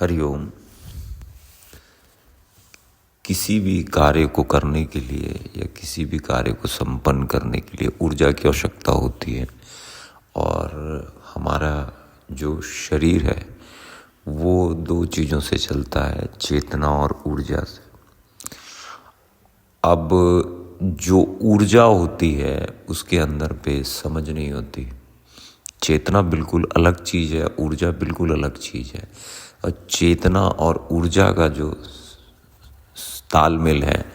हरिओम। किसी भी कार्य को करने के लिए या किसी भी कार्य को संपन्न करने के लिए ऊर्जा की आवश्यकता होती है और हमारा जो शरीर है वो दो चीज़ों से चलता है, चेतना और ऊर्जा से। अब जो ऊर्जा होती है उसके अंदर पे समझ नहीं होती। चेतना बिल्कुल अलग चीज़ है, ऊर्जा बिल्कुल अलग चीज़ है। और चेतना और ऊर्जा का जो तालमेल है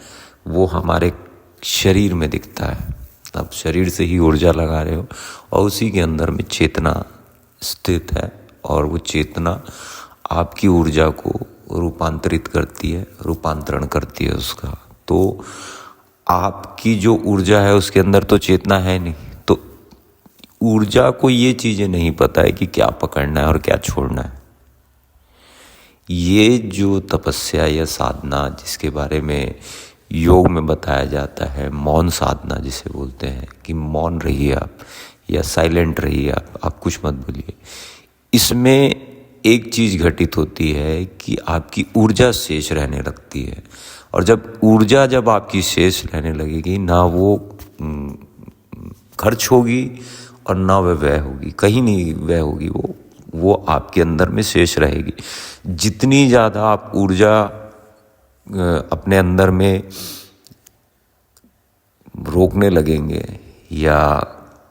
वो हमारे शरीर में दिखता है। आप शरीर से ही ऊर्जा लगा रहे हो और उसी के अंदर में चेतना स्थित है और वो चेतना आपकी ऊर्जा को रूपांतरित करती है, रूपांतरण करती है उसका। तो आपकी जो ऊर्जा है उसके अंदर तो चेतना है नहीं, तो ऊर्जा को ये चीज़ें नहीं पता है कि क्या पकड़ना है और क्या छोड़ना है। ये जो तपस्या या साधना जिसके बारे में योग में बताया जाता है, मौन साधना जिसे बोलते हैं कि मौन रहिए आप या साइलेंट रहिए आप कुछ मत बोलिए। इसमें एक चीज़ घटित होती है कि आपकी ऊर्जा शेष रहने लगती है। और जब आपकी शेष रहने लगेगी, ना वो खर्च होगी और ना वह व्यय होगी, कहीं नहीं व्यय होगी, वो आपके अंदर में शेष रहेगी। जितनी ज़्यादा आप ऊर्जा अपने अंदर में रोकने लगेंगे या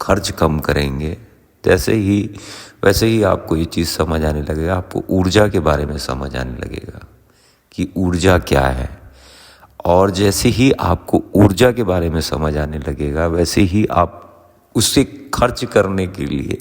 खर्च कम करेंगे, वैसे ही आपको ये चीज़ समझ आने लगेगा। आपको ऊर्जा के बारे में समझ आने लगेगा कि ऊर्जा क्या है। और जैसे ही आपको ऊर्जा के बारे में समझ आने लगेगा, वैसे ही आप उससे खर्च करने के लिए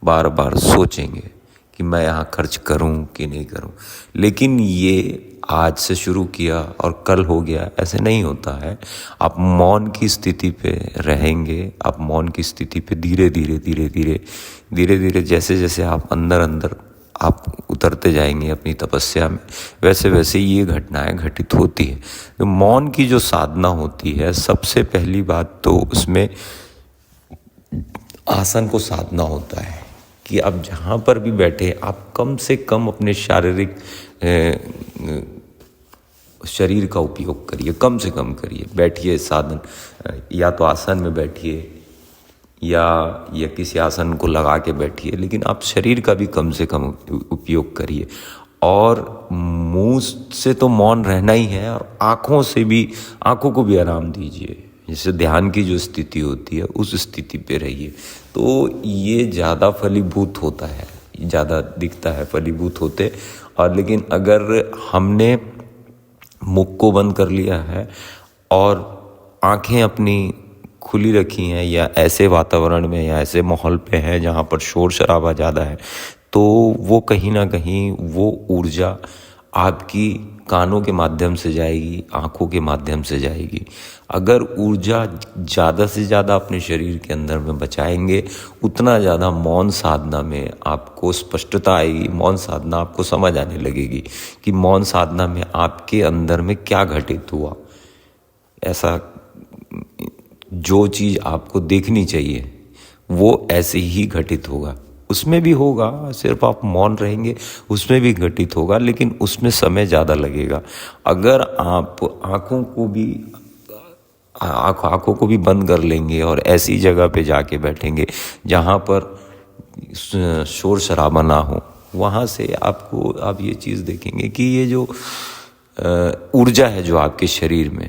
बार बार सोचेंगे कि मैं यहाँ खर्च करूँ कि नहीं करूँ। लेकिन ये आज से शुरू किया और कल हो गया, ऐसे नहीं होता है। आप मौन की स्थिति पे रहेंगे, आप मौन की स्थिति पे धीरे धीरे जैसे जैसे आप अंदर आप उतरते जाएंगे अपनी तपस्या में, वैसे वैसे ये घटनाएं घटित होती है। तो मौन की जो साधना होती है, सबसे पहली बात तो उसमें आसन को साधना होता है कि आप जहाँ पर भी बैठे आप कम से कम अपने शारीरिक शरीर का उपयोग करिए, कम से कम करिए। बैठिए साधन, या तो आसन में बैठिए या किसी आसन को लगा के बैठिए, लेकिन आप शरीर का भी कम से कम उपयोग करिए। और मुंह से तो मौन रहना ही है, और आँखों को भी आराम दीजिए। जैसे ध्यान की जो स्थिति होती है उस स्थिति पे रहिए, तो ये ज़्यादा फलीभूत होता है, ज़्यादा दिखता है फलीभूत होते। और लेकिन अगर हमने मुख को बंद कर लिया है और आंखें अपनी खुली रखी हैं, या ऐसे वातावरण में या ऐसे माहौल पे हैं जहाँ पर शोर शराबा ज़्यादा है, तो वो कहीं ना कहीं वो ऊर्जा आपकी कानों के माध्यम से जाएगी, आँखों के माध्यम से जाएगी। अगर ऊर्जा ज़्यादा से ज़्यादा अपने शरीर के अंदर में बचाएंगे, उतना ज़्यादा मौन साधना में आपको स्पष्टता आएगी। मौन साधना आपको समझ आने लगेगी कि मौन साधना में आपके अंदर में क्या घटित हुआ। ऐसा जो चीज़ आपको देखनी चाहिए वो ऐसे ही घटित होगा, उसमें भी होगा। सिर्फ आप मौन रहेंगे उसमें भी घटित होगा, लेकिन उसमें समय ज़्यादा लगेगा। अगर आप आँखों को भी बंद कर लेंगे और ऐसी जगह पे जाके बैठेंगे जहाँ पर शोर शराबा ना हो, वहाँ से आप ये चीज़ देखेंगे कि ये जो ऊर्जा है जो आपके शरीर में,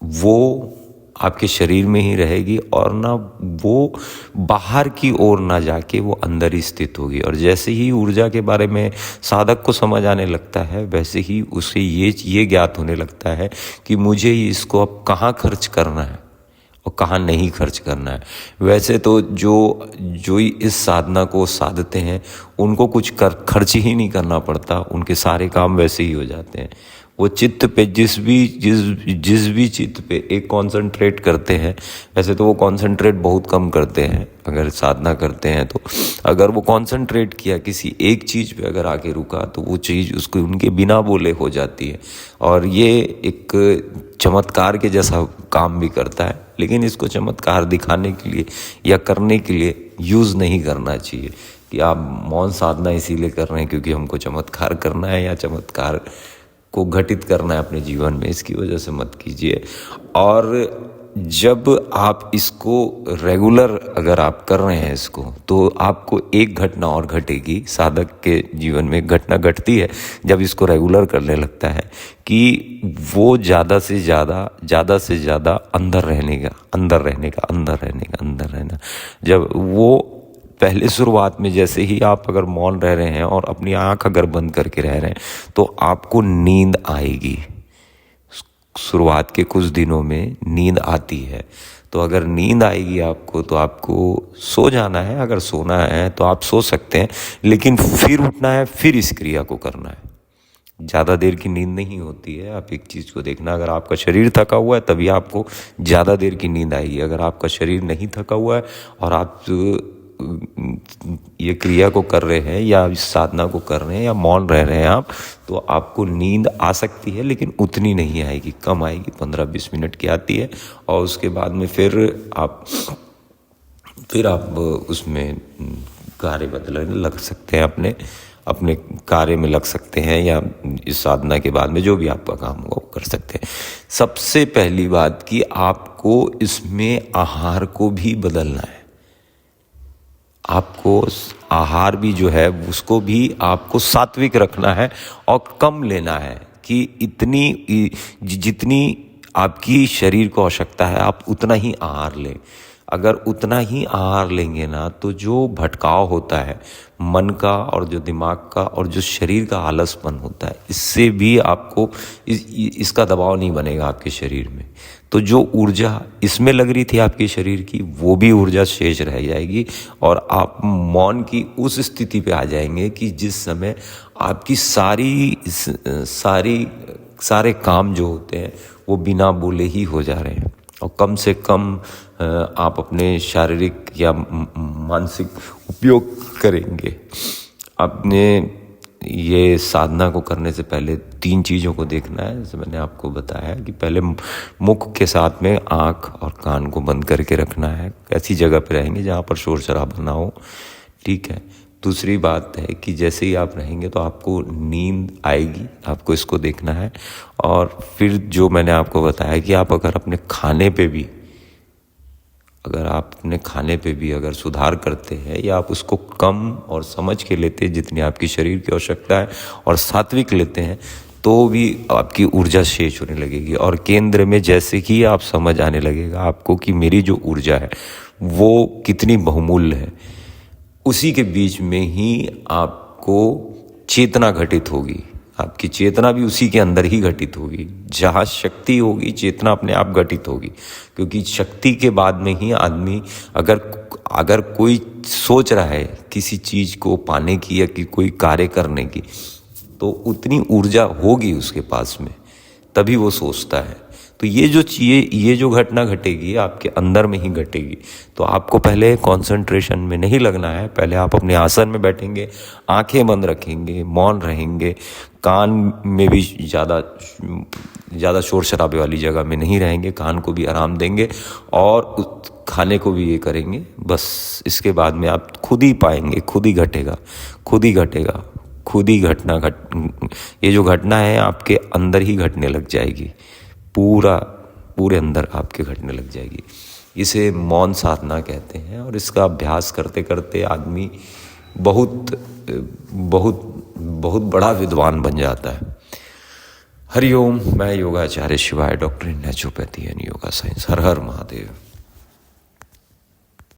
वो आपके शरीर में ही रहेगी और ना वो बाहर की ओर ना जाके वो अंदर ही स्थित होगी। और जैसे ही ऊर्जा के बारे में साधक को समझ आने लगता है, वैसे ही उसे ये ज्ञात होने लगता है कि मुझे इसको अब कहाँ खर्च करना है और कहाँ नहीं खर्च करना है। वैसे तो जो इस साधना को साधते हैं उनको कुछ खर्च ही नहीं करना पड़ता, उनके सारे काम वैसे ही हो जाते हैं। वो चित्त पे जिस भी चित्त पे एक कंसंट्रेट करते हैं, वैसे तो वो कंसंट्रेट बहुत कम करते हैं अगर साधना करते हैं तो। अगर वो कंसंट्रेट किया किसी एक चीज़ पे अगर आके रुका, तो वो चीज़ उसको उनके बिना बोले हो जाती है। और ये एक चमत्कार के जैसा काम भी करता है, लेकिन इसको चमत्कार दिखाने के लिए या करने के लिए यूज़ नहीं करना चाहिए। कि आप मौन साधना इसीलिए कर रहे हैं क्योंकि हमको चमत्कार करना है या चमत्कार को घटित करना है अपने जीवन में, इसकी वजह से मत कीजिए। और जब आप इसको रेगुलर अगर आप कर रहे हैं इसको, तो आपको एक घटना और घटेगी। साधक के जीवन में एक घटना घटती है जब इसको रेगुलर करने लगता है कि वो ज़्यादा से ज़्यादा अंदर रहना। जब वो पहले शुरुआत में जैसे ही आप अगर मौन रह रहे हैं और अपनी आँख अगर बंद करके रह रहे हैं तो आपको नींद आएगी। शुरुआत के कुछ दिनों में नींद आती है, तो अगर नींद आएगी आपको तो आपको सो जाना है। अगर सोना है तो आप सो सकते हैं, लेकिन फिर उठना है, फिर इस क्रिया को करना है। ज़्यादा देर की नींद नहीं होती है। आप एक चीज़ को देखना, अगर आपका शरीर थका हुआ है तभी आपको ज़्यादा देर की नींद आएगी। अगर आपका शरीर नहीं थका हुआ है और आप ये क्रिया को कर रहे हैं या इस साधना को कर रहे हैं या मौन रह रहे हैं आप, तो आपको नींद आ सकती है, लेकिन उतनी नहीं आएगी, कम आएगी, 15-20 मिनट की आती है। और उसके बाद में फिर आप उसमें कार्य बदलने लग सकते हैं, अपने कार्य में लग सकते हैं, या इस साधना के बाद में जो भी आपका काम होगा वो कर सकते हैं। सबसे पहली बात कि आपको इसमें आहार को भी बदलना है। आपको आहार भी जो है उसको भी आपको सात्विक रखना है और कम लेना है, कि जितनी आपकी शरीर को आवश्यकता है आप उतना ही आहार लें। अगर उतना ही आहार लेंगे ना, तो जो भटकाव होता है मन का और जो दिमाग का और जो शरीर का आलसपन होता है, इससे भी आपको इसका दबाव नहीं बनेगा आपके शरीर में। तो जो ऊर्जा इसमें लग रही थी आपके शरीर की, वो भी ऊर्जा शेष रह जाएगी और आप मौन की उस स्थिति पे आ जाएंगे कि जिस समय आपकी सारे काम जो होते हैं वो बिना बोले ही हो जा रहे हैं। और कम से कम आप अपने शारीरिक या मानसिक उपयोग करेंगे। आपने ये साधना को करने से पहले 3 चीज़ों को देखना है। जैसे मैंने आपको बताया कि पहले मुख के साथ में आँख और कान को बंद करके रखना है। ऐसी जगह पे रहेंगे जहाँ पर शोर शराबा ना हो, ठीक है। दूसरी बात है कि जैसे ही आप रहेंगे तो आपको नींद आएगी, आपको इसको देखना है। और फिर जो मैंने आपको बताया कि आप अगर अपने खाने पे भी अगर सुधार करते हैं या आप उसको कम और समझ के लेते हैं जितनी आपकी शरीर की आवश्यकता है और सात्विक लेते हैं, तो भी आपकी ऊर्जा शेष होने लगेगी। और केंद्र में जैसे ही आप समझ आने लगेगा आपको कि मेरी जो ऊर्जा है वो कितनी बहुमूल्य है, उसी के बीच में ही आपको चेतना घटित होगी। आपकी चेतना भी उसी के अंदर ही घटित होगी। जहाँ शक्ति होगी चेतना अपने आप घटित होगी, क्योंकि शक्ति के बाद में ही आदमी अगर कोई सोच रहा है किसी चीज़ को पाने की या कि कोई कार्य करने की, तो उतनी ऊर्जा होगी उसके पास में, तभी वो सोचता है। तो ये जो घटना घटेगी आपके अंदर में ही घटेगी। तो आपको पहले कंसंट्रेशन में नहीं लगना है। पहले आप अपने आसन में बैठेंगे, आंखें बंद रखेंगे, मौन रहेंगे, कान में भी ज़्यादा शोर शराबे वाली जगह में नहीं रहेंगे, कान को भी आराम देंगे और खाने को भी ये करेंगे। बस इसके बाद में आप खुद ही पाएंगे, खुद ही घटेगा। ये जो घटना है आपके अंदर ही घटने लग जाएगी, पूरे अंदर आपके घटने लग जाएगी। इसे मौन साधना कहते हैं और इसका अभ्यास करते करते आदमी बहुत बड़ा विद्वान बन जाता है। हरिओम। मैं योगाचार्य शिवाय, doctor in naturopathy and yoga science. Her her Mahadev.